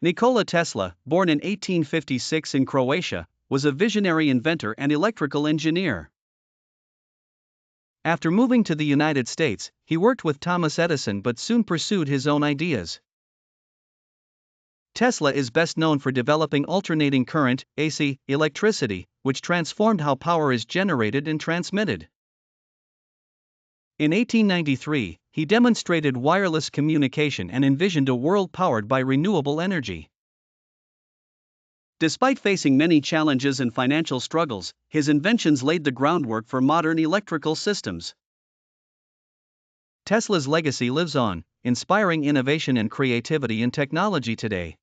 Nikola Tesla, born in 1856 in Croatia, was a visionary inventor and electrical engineer. After moving to the United States, he worked with Thomas Edison but soon pursued his own ideas. Tesla is best known for developing alternating current (AC) electricity, which transformed how power is generated and transmitted. In 1893, he demonstrated wireless communication and envisioned a world powered by renewable energy. Despite facing many challenges and financial struggles, his inventions laid the groundwork for modern electrical systems. Tesla's legacy lives on, inspiring innovation and creativity in technology today.